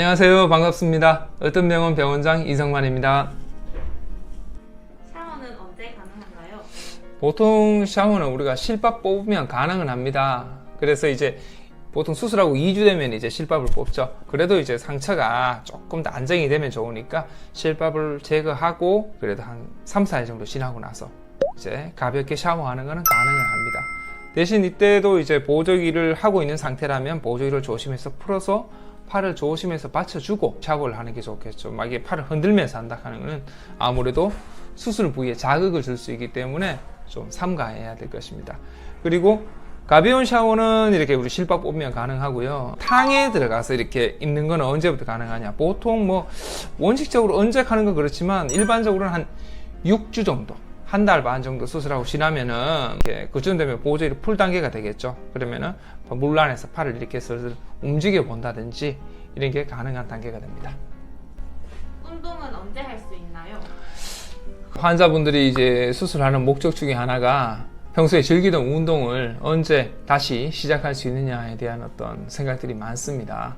안녕하세요. 반갑습니다. 으뜸병원 병원장 이성만입니다. 샤워는 언제 가능한가요? 보통 샤워는 우리가 실밥 뽑으면 가능은 합니다. 그래서 이제 보통 수술하고 2주 되면 이제 실밥을 뽑죠. 그래도 이제 상처가 조금 더 안정이 되면 좋으니까 실밥을 제거하고 그래도 한 3, 4일 정도 지나고 나서 이제 가볍게 샤워하는 것은 가능을 합니다. 대신 이때도 이제 보조기를 하고 있는 상태라면 보조기를 조심해서 풀어서 팔을 조심해서 받쳐주고 샤워를 하는 게 좋겠죠. 막 이게 팔을 흔들면서 한다 하는 것은 아무래도 수술 부위에 자극을 줄 수 있기 때문에 좀 삼가해야 될 것입니다. 그리고 가벼운 샤워는 이렇게 우리 실밥 뽑으면 가능하고요. 탕에 들어가서 이렇게 입는 건 언제부터 가능하냐? 보통 뭐 원칙적으로 언제 하는 건 그렇지만 일반적으로는 한 6주 정도, 한 달 반 정도 수술하고 지나면은 그쯤 되면 보조기를 풀 단계가 되겠죠. 그러면은 물 안에서 팔을 이렇게 슬슬 움직여 본다든지 이런 게 가능한 단계가 됩니다. 운동은 언제 할 수 있나요? 환자분들이 이제 수술하는 목적 중에 하나가 평소에 즐기던 운동을 언제 다시 시작할 수 있느냐에 대한 어떤 생각들이 많습니다.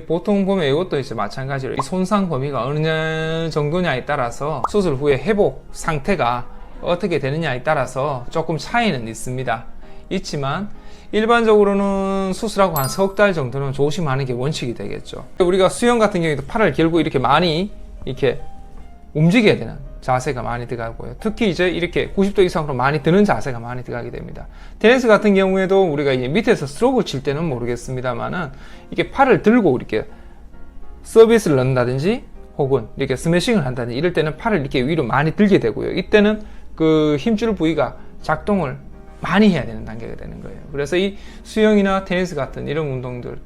보통 보면 이것도 이제 마찬가지로 이 손상 범위가 어느 정도냐에 따라서 수술 후에 회복 상태가 어떻게 되느냐에 따라서 조금 차이는 있습니다. 있지만 일반적으로는 수술하고 한 석 달 정도는 조심하는 게 원칙이 되겠죠. 우리가 수영 같은 경우에도 팔을 결국 이렇게 많이 이렇게 움직여야 되는 자세가 많이 들어가고요. 특히 이제 이렇게 90도 이상으로 많이 드는 자세가 많이 들어가게 됩니다. 테니스 같은 경우에도 우리가 이제 밑에서 스트로크를 칠 때는 모르겠습니다만은 이게 팔을 들고 이렇게 서비스를 넣는다든지 혹은 이렇게 스매싱을 한다든지 이럴 때는 팔을 이렇게 위로 많이 들게 되고요. 이때는 그 힘줄 부위가 작동을 많이 해야 되는 단계가 되는 거예요. 그래서 이 수영이나 테니스 같은 이런 운동들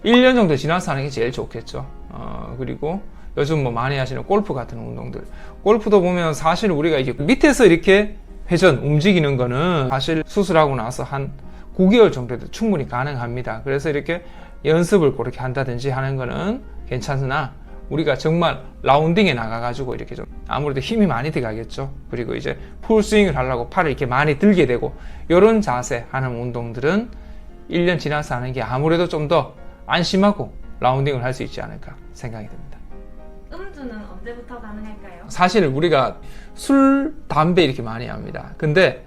1년 정도 지나서 하는 게 제일 좋겠죠. 그리고 요즘 뭐 많이 하시는 골프 같은 운동들, 골프도 보면 사실 우리가 이제 밑에서 이렇게 회전 움직이는 거는 사실 수술하고 나서 한 9개월 정도도 충분히 가능합니다. 그래서 이렇게 연습을 그렇게 한다든지 하는 거는 괜찮으나 우리가 정말 라운딩에 나가가지고 이렇게 좀 아무래도 힘이 많이 들어가겠죠. 그리고 이제 풀스윙을 하려고 팔을 이렇게 많이 들게 되고 이런 자세 하는 운동들은 1년 지나서 하는 게 아무래도 좀 더 안심하고 라운딩을 할 수 있지 않을까 생각이 듭니다. 음주는 언제부터 가능할까요? 사실 우리가 술, 담배 이렇게 많이 합니다. 근데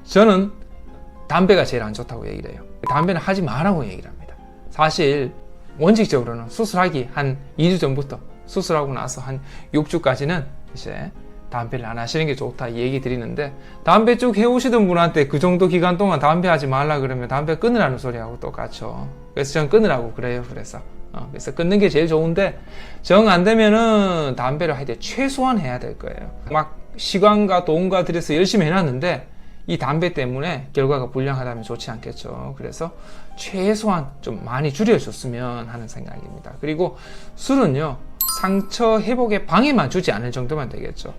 저는 담배가 제일 안 좋다고 얘기를 해요. 담배는 하지 말라고 얘기를 합니다. 사실 원칙적으로는 수술하기 한 2주 전부터 수술하고 나서 한 6주까지는 이제 담배를 안 하시는 게 좋다 얘기 드리는데, 담배 쭉 해오시던 분한테 그 정도 기간 동안 담배 하지 말라 그러면 담배 끊으라는 소리하고 똑같죠. 그래서 저는 끊으라고 그래요. 그래서 끊는 게 제일 좋은데, 정 안 되면은 담배를 할 때 최소한 해야 될 거예요. 막 시간과 돈과 들여서 열심히 해놨는데 이 담배 때문에 결과가 불량하다면 좋지 않겠죠. 그래서 최소한 좀 많이 줄여줬으면 하는 생각입니다. 그리고 술은요, 상처 회복에 방해만 주지 않을 정도만 되겠죠.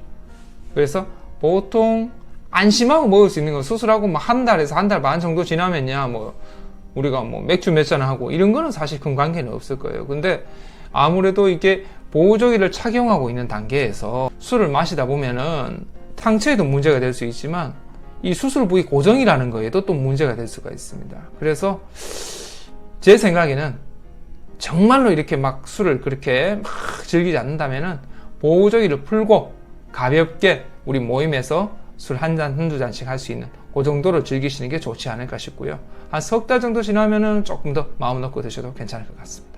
그래서 보통 안심하고 먹을 수 있는 건 수술하고 뭐 한 달에서 한 달 반 정도 지나면야 뭐 우리가 뭐 맥주 몇 잔 하고 이런 거는 사실 큰 관계는 없을 거예요. 근데 아무래도 이게 보조기를 착용하고 있는 단계에서 술을 마시다 보면은 상처에도 문제가 될 수 있지만 이 수술 부위 고정이라는 거에도 또 문제가 될 수가 있습니다. 그래서 제 생각에는 정말로 이렇게 막 술을 그렇게 막 즐기지 않는다면은 보조기를 풀고 가볍게 우리 모임에서 술 한 잔, 한두 잔씩 할 수 있는 그 정도로 즐기시는 게 좋지 않을까 싶고요. 한 석 달 정도 지나면은 조금 더 마음 놓고 드셔도 괜찮을 것 같습니다.